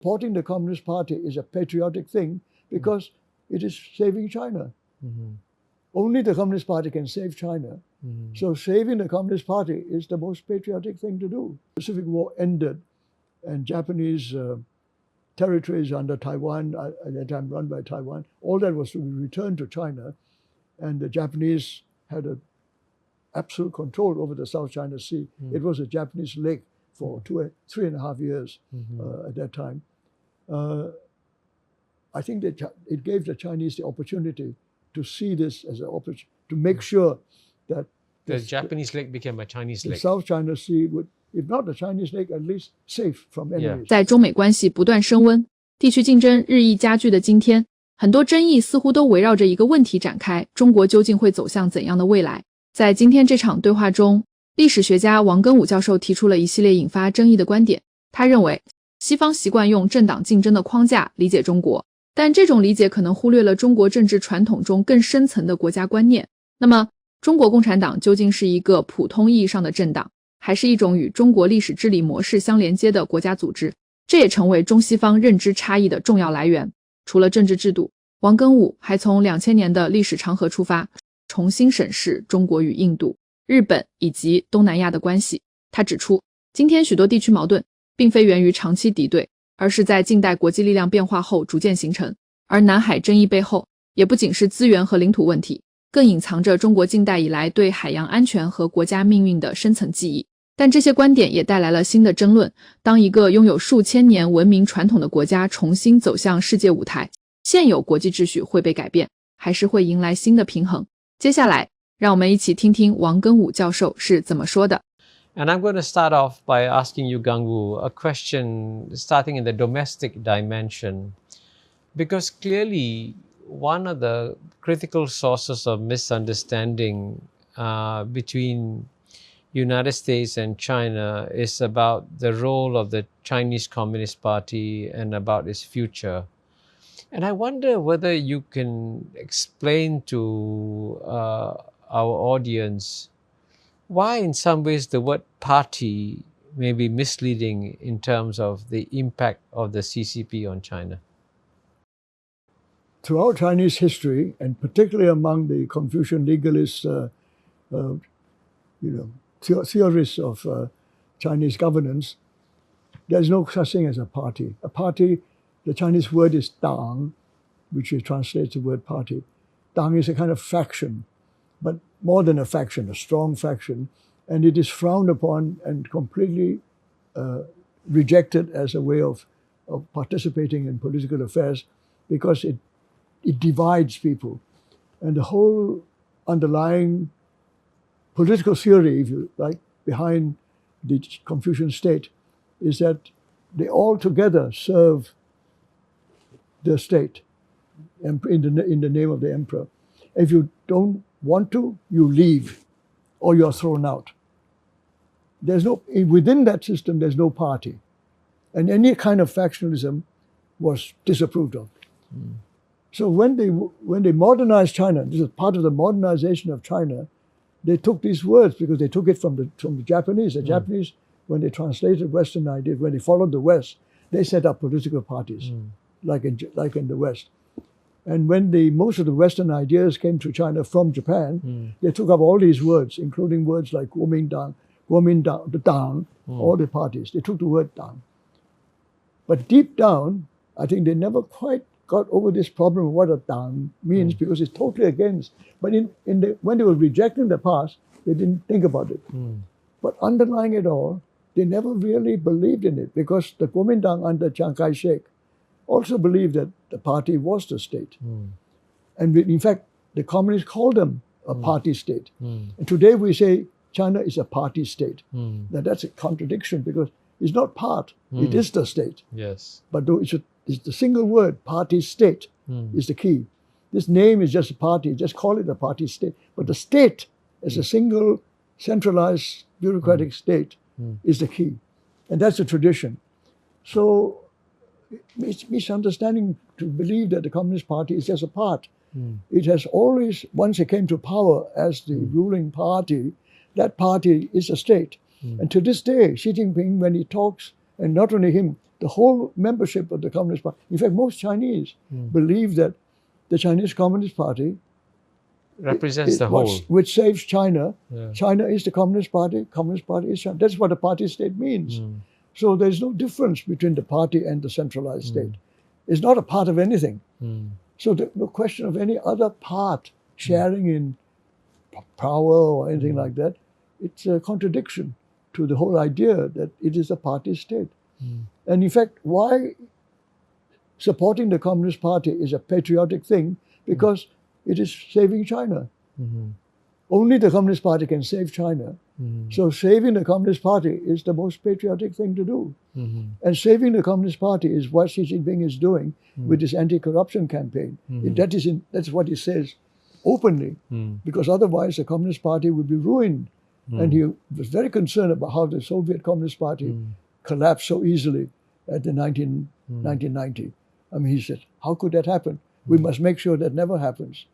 Supporting the Communist Party is a patriotic thing because it is saving China. Only the Communist Party can save China. So saving the Communist Party is the most patriotic thing to do. The Pacific War ended and Japanese territories under Taiwan, at that time run by Taiwan, all that was to be returned to China. And the Japanese had absolute control over the South China Sea. It was a Japanese lake for 3.5 years at that time. I think that it gave the Chinese the opportunity to see this as an opportunity, to make sure that the Japanese lake became a Chinese the lake. South China Sea would, if not the Chinese lake, at least safe from enemies. 在中美关系不断升温、地区竞争日益加剧的今天，很多争议似乎都围绕着一个问题展开：中国究竟会走向怎样的未来？在今天这场对话中，历史学家王赓武教授提出了一系列引发争议的观点。他认为，西方习惯用政党竞争的框架理解中国，但这种理解可能忽略了中国政治传统中更深层的国家观念。那么，中国共产党究竟是一个普通意义上的政党，还是一种与中国历史治理模式相连接的国家组织？这也成为中西方认知差异的重要来源。除了政治制度，王赓武还从2000年的历史长河出发，重新审视中国与印度、日本以及东南亚的关系。他指出，今天许多地区矛盾并非源于长期敌对，而是在近代国际力量变化后逐渐形成。而南海争议背后，也不仅是资源和领土问题，更隐藏着中国近代以来对海洋安全和国家命运的深层记忆。但这些观点也带来了新的争论。当一个拥有数千年文明传统的国家重新走向世界舞台，现有国际秩序会被改变，还是会迎来新的平衡？接下来，让我们一起听听王赓武教授是怎么说的。And I'm going to start off by asking you, Gang-Wu, a question starting in the domestic dimension. Because clearly, one of the critical sources of misunderstanding between United States and China is about the role of the Chinese Communist Party and about its future. And I wonder whether you can explain to our audience why in some ways the word party may be misleading in terms of the impact of the CCP on China. Throughout Chinese history, and particularly among the Confucian legalist theorists of Chinese governance, there's no such thing as a party. A party, the Chinese word is dang, which translates the word party. Dang is a kind of faction, but more than a faction, a strong faction, and it is frowned upon and completely rejected as a way of participating in political affairs because it divides people. And the whole underlying political theory, if you like, behind the Confucian state is that they all together serve the state in the name of the emperor. If you don't want to, you leave or you're thrown out. Within that system, there's no party. And any kind of factionalism was disapproved of. So when they modernized China, this is part of the modernization of China, they took these words because they took it from the Japanese. The Japanese, when they translated Western ideas, when they followed the West, they set up political parties, like in the West. And when most of the Western ideas came to China from Japan, they took up all these words, including words like Kuomintang, the Dang, all the parties. They took the word Dang. But deep down, I think they never quite got over this problem of what a Dang means because it's totally against. But when they were rejecting the past, they didn't think about it. But underlying it all, they never really believed in it because the Kuomintang under Chiang Kai-shek also believed that the party was the state. And in fact, the communists called them a party state. And today we say China is a party state. Now that's a contradiction because it's not part, it is the state. Yes. But though it's the single word, party state, is the key. This name is just a party, just call it a party state. But the state as a single centralized bureaucratic state is the key. And that's the tradition. So it's misunderstanding to believe that the Communist Party is just a part. It has always, once it came to power as the ruling party, that party is a state. And to this day, Xi Jinping, when he talks, and not only him, the whole membership of the Communist Party. In fact, most Chinese believe that the Chinese Communist Party represents the whole. Which saves China. Yeah. China is the Communist Party. Communist Party is China. That's what a party state means. So there's no difference between the party and the centralized state. It's not a part of anything. So there's no question of any other part sharing in power or anything like that. It's a contradiction to the whole idea that it is a party state. And in fact, why supporting the Communist Party is a patriotic thing? Because it is saving China. Only the Communist Party can save China. So saving the Communist Party is the most patriotic thing to do. And saving the Communist Party is what Xi Jinping is doing with his anti-corruption campaign. That's what he says openly, because otherwise the Communist Party would be ruined. And he was very concerned about how the Soviet Communist Party collapsed so easily at the 1990. I mean, he said, how could that happen? We must make sure that never happens.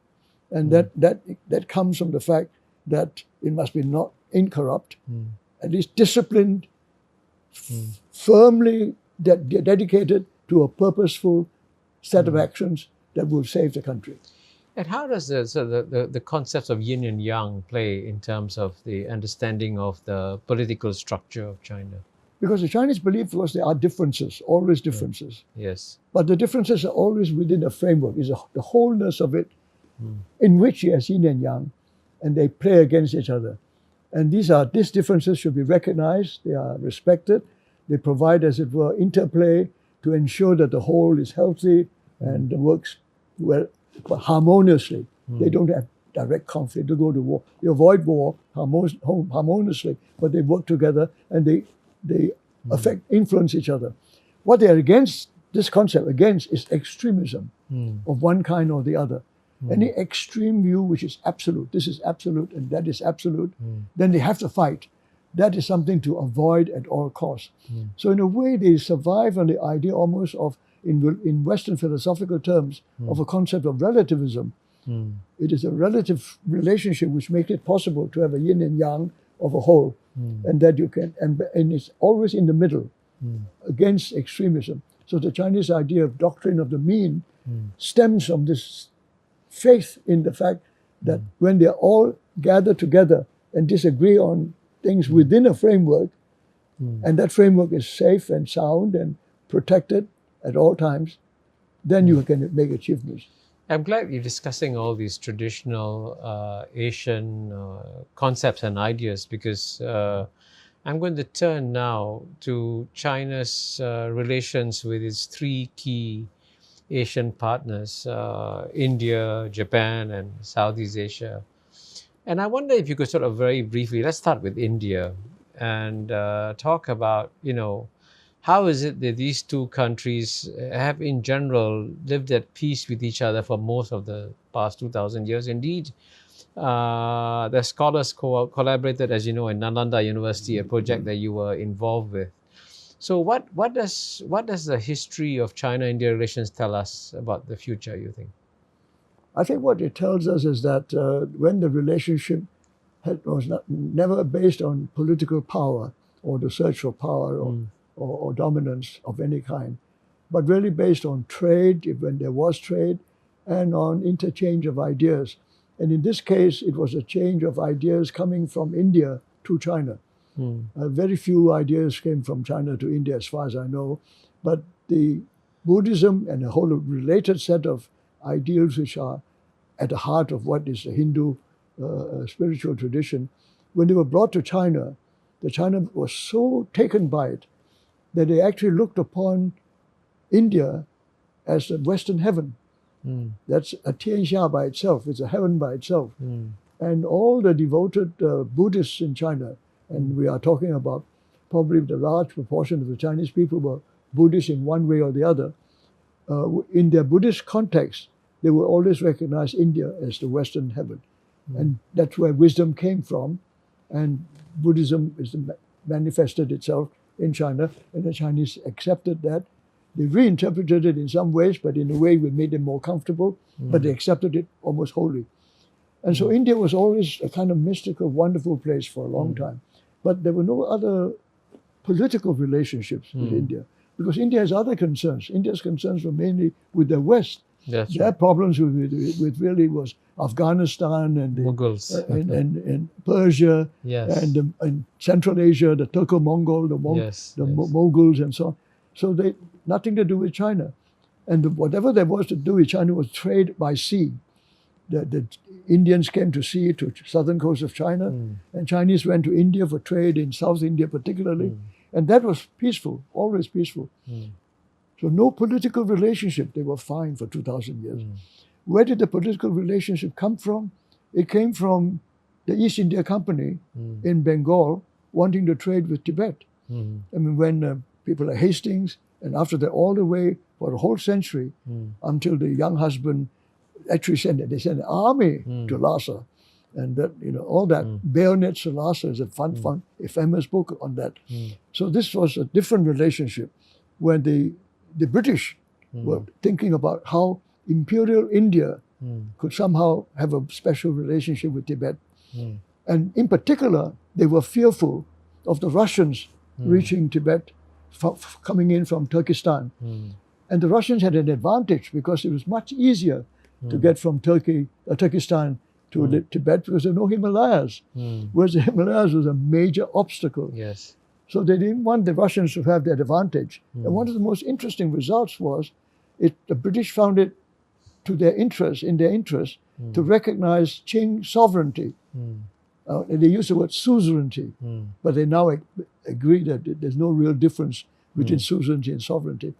And that comes from the fact that it must be not incorrupt, at least disciplined, firmly dedicated to a purposeful set of actions that will save the country. And how does the concepts of yin and yang play in terms of the understanding of the political structure of China? Because the Chinese believe, of course, there are differences, always differences. Yes. But the differences are always within a framework. It's the wholeness of it, in which you have yin and yang, and they play against each other. And these differences should be recognized, they are respected, they provide, as it were, interplay to ensure that the whole is healthy and works well, harmoniously. They don't have direct conflict to go to war. They avoid war harmoniously, but they work together and they influence each other. What they are against, this concept against, is extremism of one kind or the other. Any extreme view which is absolute, this is absolute and that is absolute, then they have to fight. That is something to avoid at all costs. So in a way, they survive on the idea almost of, in Western philosophical terms, of a concept of relativism. It is a relative relationship which makes it possible to have a yin and yang of a whole, and that you can, and it's always in the middle, against extremism. So the Chinese idea of doctrine of the mean stems from this faith in the fact that when they are all gathered together and disagree on things within a framework, and that framework is safe and sound and protected at all times, then you can make achievements. I'm glad you're discussing all these traditional Asian concepts and ideas, because I'm going to turn now to China's relations with its three key Asian partners, India, Japan, and Southeast Asia. And I wonder if you could sort of very briefly, let's start with India and talk about, how is it that these two countries have in general lived at peace with each other for most of the past 2,000 years? Indeed, the scholars collaborated, as you know, in Nalanda University, a project that you were involved with. So what does the history of China-India relations tell us about the future, you think? I think what it tells us is that when the relationship was never based on political power or the search for power or dominance of any kind, but really based on trade, when there was trade, and on interchange of ideas. And in this case, it was a change of ideas coming from India to China. Very few ideas came from China to India, as far as I know. But the Buddhism and a whole related set of ideals which are at the heart of what is the Hindu spiritual tradition, when they were brought to China, the China was so taken by it that they actually looked upon India as the Western heaven. That's a Tianxia by itself. It's a heaven by itself. And all the devoted Buddhists in China, and we are talking about probably the large proportion of the Chinese people were Buddhists in one way or the other. In their Buddhist context, they will always recognize India as the Western heaven. And that's where wisdom came from. And Buddhism manifested itself in China, and the Chinese accepted that. They reinterpreted it in some ways, but in a way we made them more comfortable, but they accepted it almost wholly. And so India was always a kind of mystical, wonderful place for a long time. But there were no other political relationships with India. because India has other concerns. India's concerns were mainly with the West. That's Their right. problems with really was Afghanistan and Mughals. and Persia Yes. and Central Asia, the Turco-Mongol, the Mongols and so on. So they nothing to do with China. And whatever there was to do with China was trade by sea. The Indians came to sea to southern coast of China, and Chinese went to India for trade, in South India particularly. And that was peaceful, always peaceful. So no political relationship. They were fine for 2,000 years. Where did the political relationship come from? It came from the East India Company in Bengal wanting to trade with Tibet. I mean, when people like Hastings, and after that, all the way for a whole century, until the young husband actually sent an army to Lhasa. And that, all that, Bayonets to Lhasa is a famous book on that. So this was a different relationship when the British were thinking about how imperial India could somehow have a special relationship with Tibet. And in particular, they were fearful of the Russians reaching Tibet, coming in from Turkestan. And the Russians had an advantage because it was much easier to get from Turkestan to Tibet because there were no Himalayas. Whereas the Himalayas was a major obstacle. Yes. So they didn't want the Russians to have that advantage. And one of the most interesting results was the British found it in their interest to recognize Qing sovereignty. And they use the word suzerainty, but they now agree that there's no real difference between suzerainty and sovereignty.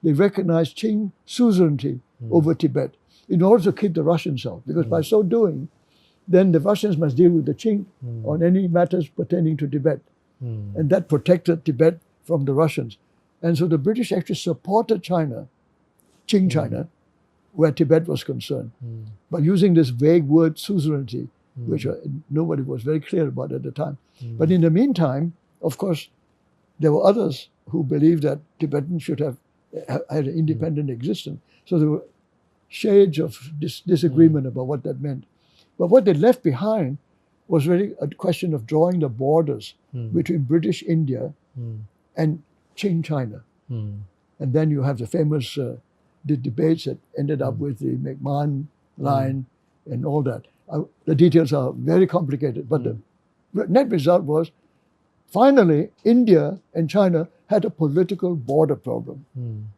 They recognize Qing suzerainty over Tibet in order to keep the Russians out, because by so doing, then the Russians must deal with the Qing on any matters pertaining to Tibet. And that protected Tibet from the Russians. And so the British actually supported China, Qing China, where Tibet was concerned, by using this vague word suzerainty, which nobody was very clear about at the time. But in the meantime, of course, there were others who believed that Tibetans should have had an independent existence. So there were shades of disagreement about what that meant. But what they left behind was really a question of drawing the borders between British India and Qing China. And then you have the famous the debates that ended up with the McMahon line and all that. The details are very complicated, but the net result was finally India and China had a political border problem,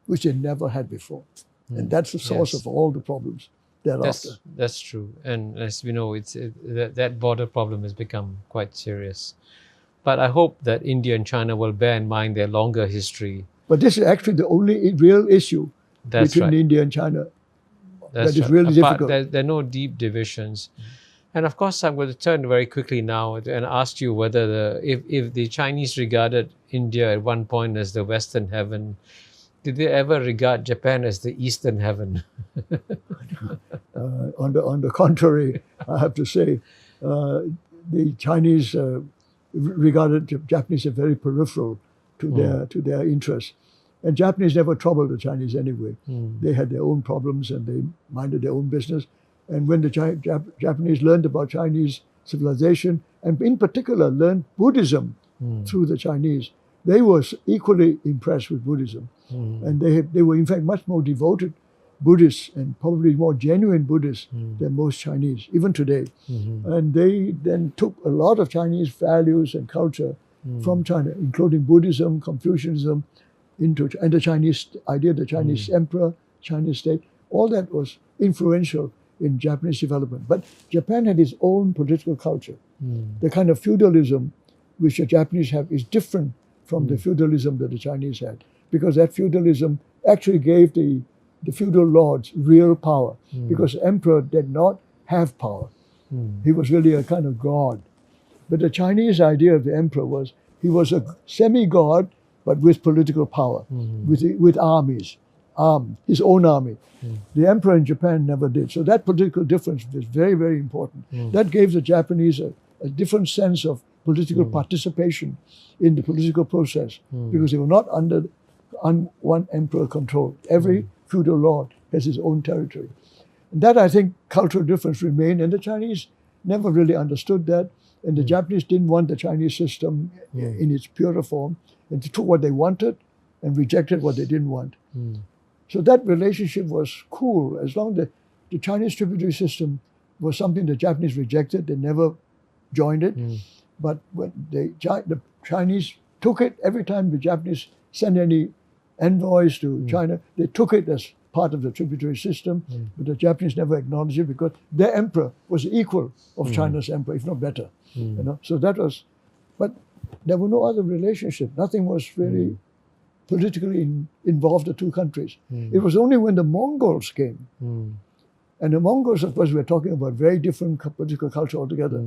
which they never had before. And that's the source of all the problems thereafter. That's true. And as we know, that border problem has become quite serious. But I hope that India and China will bear in mind their longer history. But this is actually the only real issue between India and China. That is really difficult. There are no deep divisions. And of course, I'm going to turn very quickly now and ask you whether if the Chinese regarded India at one point as the Western heaven, did they ever regard Japan as the Eastern heaven? On the contrary, I have to say, the Chinese regarded the Japanese as very peripheral to their interests. And Japanese never troubled the Chinese anyway. They had their own problems and they minded their own business. And when the Japanese learned about Chinese civilization, and in particular learned Buddhism through the Chinese, they were equally impressed with Buddhism. And they were in fact much more devoted Buddhists and probably more genuine Buddhists than most Chinese, even today. And they then took a lot of Chinese values and culture from China, including Buddhism, Confucianism, and the Chinese idea, the Chinese emperor, Chinese state. All that was influential in Japanese development. But Japan had its own political culture. The kind of feudalism which the Japanese have is different from the feudalism that the Chinese had, because that feudalism actually gave the feudal lords real power, because the emperor did not have power. He was really a kind of god. But the Chinese idea of the emperor was he was a semi-god, but with political power, with armies, his own army. The emperor in Japan never did. So that political difference was very, very important. That gave the Japanese a different sense of political participation in the political process, because they were not under one emperor control. Every feudal lord has his own territory. And that, I think, cultural difference remained, and the Chinese never really understood that. And the Japanese didn't want the Chinese system in its purer form, and they took what they wanted and rejected what they didn't want. So that relationship was cool as long as the Chinese tributary system was something the Japanese rejected. They never joined it. But when the Chinese took it, every time the Japanese sent any envoys to China, they took it as part of the tributary system, but the Japanese never acknowledged it because their emperor was equal of China's emperor, if not better. So that was, but there were no other relationship. Nothing was really politically involved the two countries. It was only when the Mongols came, and the Mongols, of course, we're talking about very different political culture altogether.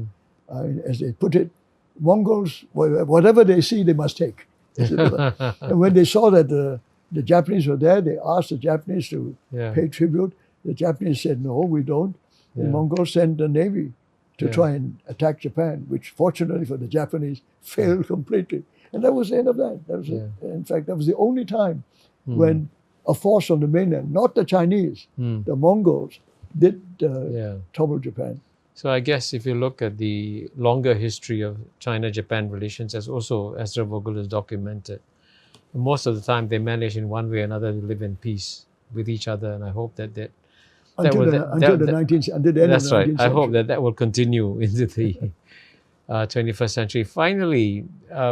As they put it, Mongols, whatever they see, they must take. And when they saw that the Japanese were there, they asked the Japanese to pay tribute. The Japanese said, no, we don't. The Mongols sent the navy to try and attack Japan, which fortunately for the Japanese failed completely. And that was the end of that. That was in fact, that was the only time when a force on the mainland, not the Chinese, the Mongols, did trouble Japan. So I guess if you look at the longer history of China-Japan relations, as also Ezra Vogel has documented, most of the time they manage in one way or another to live in peace with each other, and I hope that until the end of the 19th century. That's right. I hope that will continue into the 21st century. Finally,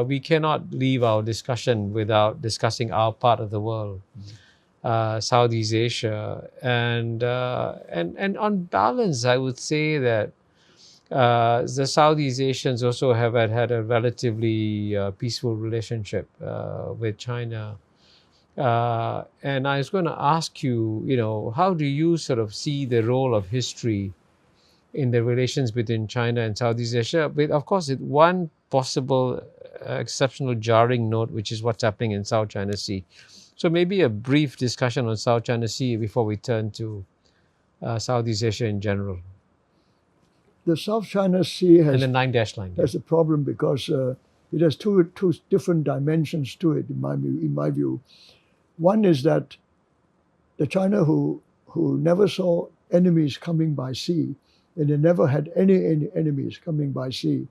we cannot leave our discussion without discussing our part of the world, Southeast Asia, and on balance, I would say that the Southeast Asians also have had a relatively peaceful relationship with China. And I was going to ask you, how do you sort of see the role of history in the relations between China and Southeast Asia? With, of course, one possible exceptional jarring note, which is what's happening in South China Sea. So maybe a brief discussion on South China Sea before we turn to Southeast Asia in general. The South China Sea has, and the 9-dash line. Has a problem because it has two different dimensions to it, in my view. One is that the China who never saw enemies coming by sea, and they never had any enemies coming by sea,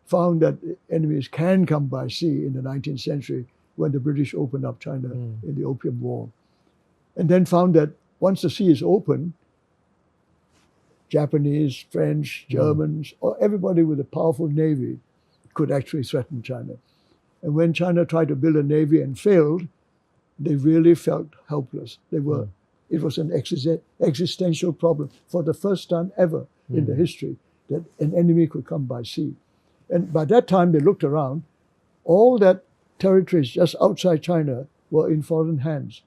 found that enemies can come by sea in the 19th century when the British opened up China in the Opium War. And then found that once the sea is open, Japanese, French, Germans, or everybody with a powerful navy could actually threaten China. And when China tried to build a navy and failed, they really felt helpless. It was an existential problem for the first time ever in the history that an enemy could come by sea. And by that time, they looked around. All that territories just outside China were in foreign hands.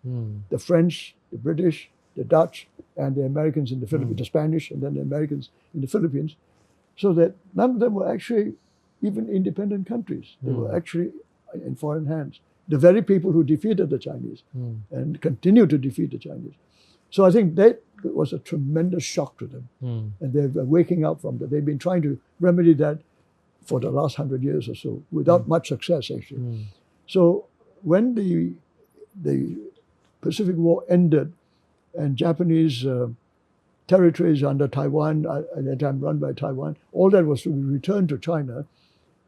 The French, the British, the Dutch, and the Americans in the Philippines, the Spanish, and then the Americans in the Philippines. So that none of them were actually even independent countries. They were actually in foreign hands. The very people who defeated the Chinese and continue to defeat the Chinese. So I think that was a tremendous shock to them. And they're waking up from that. They've been trying to remedy that for the last 100 years or so, without much success, actually. So when the Pacific War ended and Japanese territories under Taiwan, at that time run by Taiwan, all that was to be returned to China,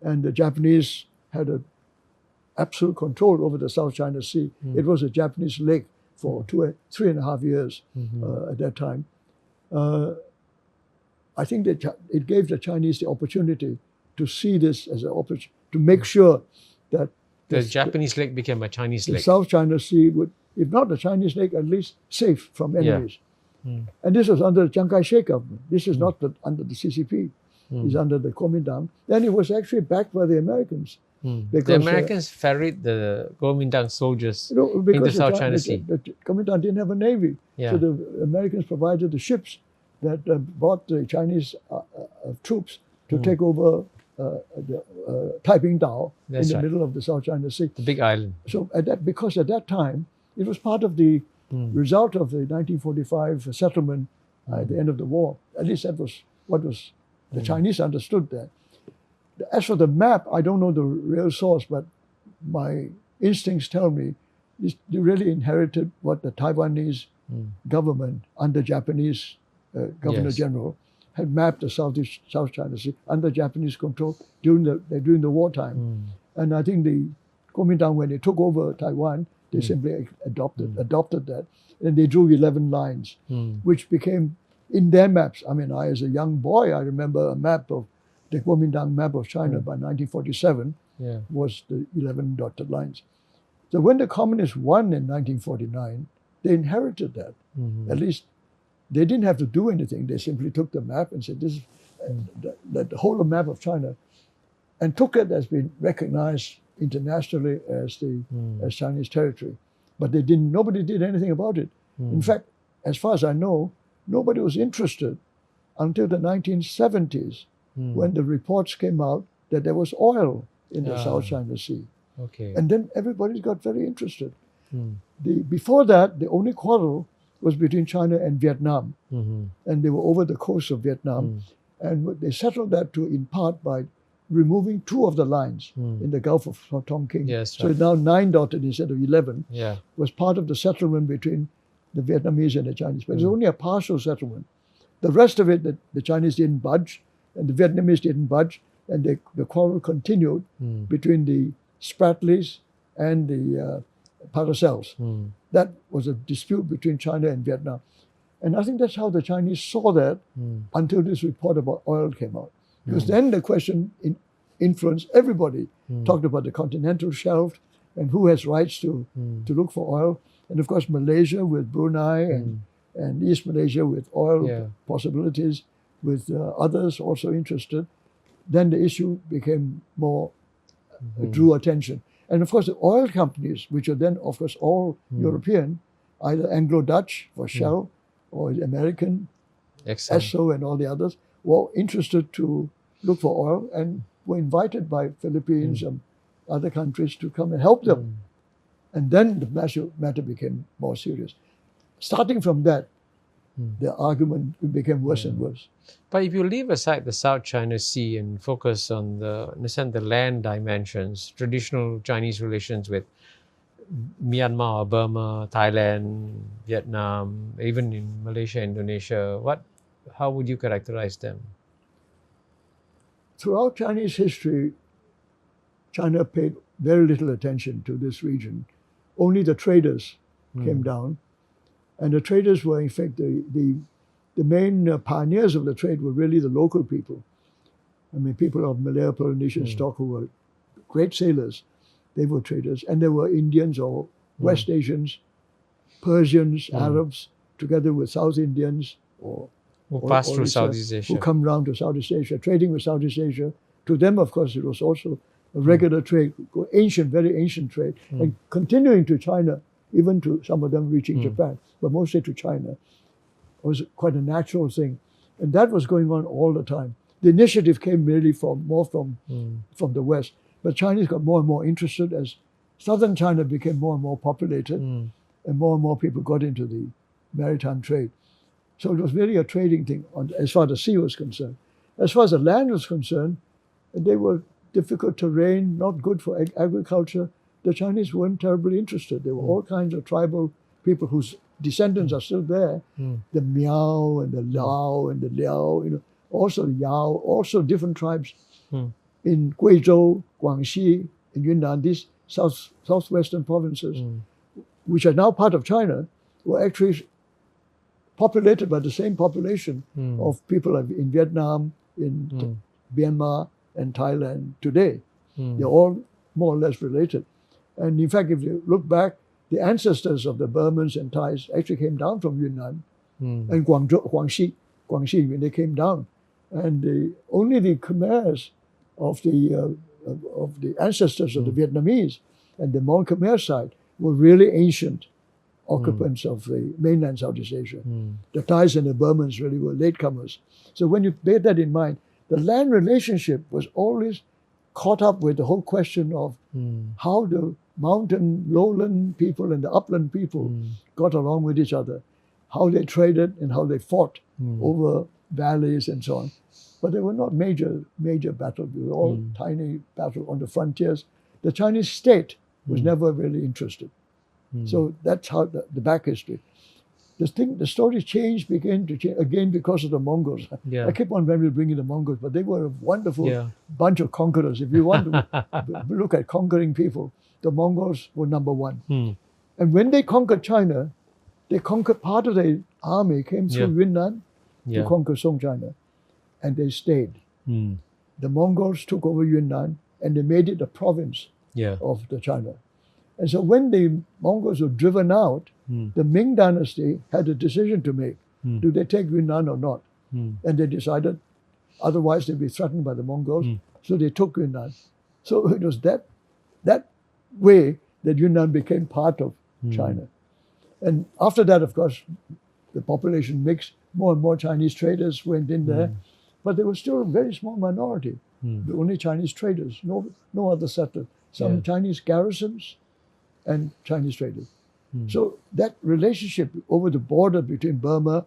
and the Japanese had absolute control over the South China Sea. It was a Japanese lake for 3.5 years at that time. I think that it gave the Chinese the opportunity to see this as an opportunity, to make sure that the Japanese lake became a Chinese lake. The South China Sea would, if not the Chinese lake, at least safe from enemies. And this was under the Chiang Kai-shek government. This is not under the CCP. It's under the Kuomintang. Then it was actually backed by the Americans. Because the Americans ferried the Kuomintang soldiers into South China Sea. The Kuomintang didn't have a navy. So the Americans provided the ships that brought the Chinese troops to take over the Taiping Dao in the middle of the South China Sea. The big island. So because at that time, it was part of the result of the 1945 settlement at the end of the war. At least that was what was the Chinese understood that. As for the map, I don't know the real source, but my instincts tell me they really inherited what the Taiwanese government under Japanese Governor General had mapped the South China Sea under Japanese control during the wartime. And I think the Kuomintang, when they took over Taiwan, They simply adopted that. And they drew 11 lines, which became, in their maps, I mean, as a young boy, I remember a map of, the Kuomintang map of China by 1947 was the 11 dotted lines. So when the communists won in 1949, they inherited that. At least they didn't have to do anything. They simply took the map and said, this is the whole map of China, and took it as being recognized internationally as as Chinese territory. But nobody did anything about it. In fact, as far as I know, nobody was interested until the 1970s when the reports came out that there was oil in the South China Sea. Okay. And then everybody got very interested. Before that, the only quarrel was between China and Vietnam. And they were over the coast of Vietnam. And they settled that in part by removing 2 of the lines in the Gulf of Tonkin. Yes, so right. now 9 dotted instead of 11 Yeah. was part of the settlement between the Vietnamese and the Chinese. But it's only a partial settlement. The rest of it, the Chinese didn't budge, and the Vietnamese didn't budge, and the quarrel continued between the Spratlys and the Paracels. That was a dispute between China and Vietnam. And I think that's how the Chinese saw that until this report about oil came out. Because then the question influenced everybody. Talked about the continental shelf and who has rights to look for oil. And of course, Malaysia with Brunei and East Malaysia with oil possibilities, with others also interested. Then the issue became more, drew attention. And of course, the oil companies, which are then, of course, all European, either Anglo-Dutch for Shell or American, Esso and all the others, were interested to look for oil and were invited by Philippines and other countries to come and help them. And then the matter became more serious. Starting from that, the argument became worse and worse. But if you leave aside the South China Sea and focus on in a sense, the land dimensions, traditional Chinese relations with Myanmar, Burma, Thailand, Vietnam, even in Malaysia, Indonesia, how would you characterize them? Throughout Chinese history, China paid very little attention to this region. Only the traders came down. And the traders were, in fact, the main pioneers of the trade were really the local people. I mean, people of Malaya-Polynesian stock who were great sailors. They were traders. And there were Indians or West Asians, Persians, Arabs, together with South Indians who pass through Southeast Asia. Who come round to Southeast Asia, trading with Southeast Asia. To them, of course, it was also a regular trade, ancient, very ancient trade, and continuing to China, even to some of them reaching Japan, but mostly to China, was quite a natural thing. And that was going on all the time. The initiative came really more from the West. But Chinese got more and more interested as southern China became more and more populated, and more people got into the maritime trade. So it was really a trading thing as far as the sea was concerned. As far as the land was concerned, they were difficult terrain, not good for agriculture. The Chinese weren't terribly interested. There were all kinds of tribal people whose descendants are still there. The Miao and the Lao and the Liao, also the Yao, also different tribes in Guizhou, Guangxi, and Yunnan, these southwestern provinces, which are now part of China, were actually populated by the same population of people in Vietnam, in Myanmar, and Thailand today. They're all more or less related. And in fact, if you look back, the ancestors of the Burmans and Thais actually came down from Yunnan and Guangxi, when they came down. And only the Khmers of the ancestors of the Vietnamese and the Mon Khmer side were really ancient occupants of the mainland Southeast Asia. The Thais and the Burmans really were latecomers. So when you bear that in mind, the land relationship was always caught up with the whole question of how the mountain, lowland people and the upland people got along with each other, how they traded and how they fought over valleys and so on. But they were not major battles. They were all tiny battles on the frontiers. The Chinese state was never really interested. So that's how the back history. The story began to change again because of the Mongols. I keep on bringing the Mongols, but they were a wonderful bunch of conquerors. If you want to look at conquering people, the Mongols were number one. And when they conquered China, they conquered part of their army came through Yunnan to conquer Song China, and they stayed. The Mongols took over Yunnan and they made it a province of the China. And so when the Mongols were driven out, the Ming dynasty had a decision to make. Do they take Yunnan or not? And they decided otherwise they'd be threatened by the Mongols. So they took Yunnan. So it was that way that Yunnan became part of China. And after that, of course, the population mixed. More and more Chinese traders went in there. But they were still a very small minority. The only Chinese traders, no other settlers. Some Chinese garrisons and Chinese traders. So that relationship over the border between Burma,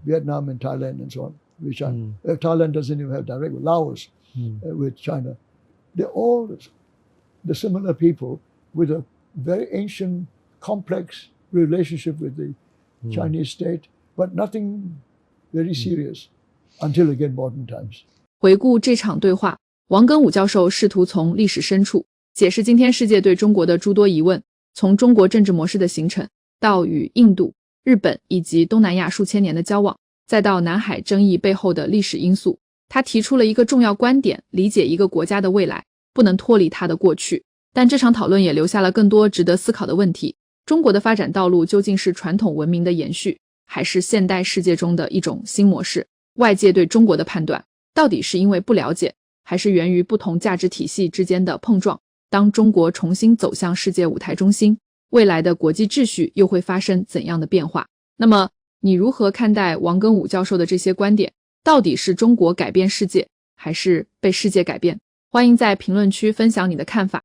Vietnam and Thailand and so on, with China. Thailand doesn't even have direct with Laos, with China. They're all the similar people with a very ancient, complex relationship with the Chinese state, but nothing very serious until again modern times. 回顾这场对话，王赓武教授试图从历史深处解释今天世界对中国的诸多疑问，从中国政治模式的形成，到与印度、日本以及东南亚数千年的交往，再到南海争议背后的历史因素。他提出了一个重要观点，理解一个国家的未来，不能脱离它的过去。但这场讨论也留下了更多值得思考的问题。中国的发展道路究竟是传统文明的延续，还是现代世界中的一种新模式？外界对中国的判断，到底是因为不了解，还是源于不同价值体系之间的碰撞？当中国重新走向世界舞台中心，未来的国际秩序又会发生怎样的变化？那么，你如何看待王赓武教授的这些观点？到底是中国改变世界，还是被世界改变？欢迎在评论区分享你的看法。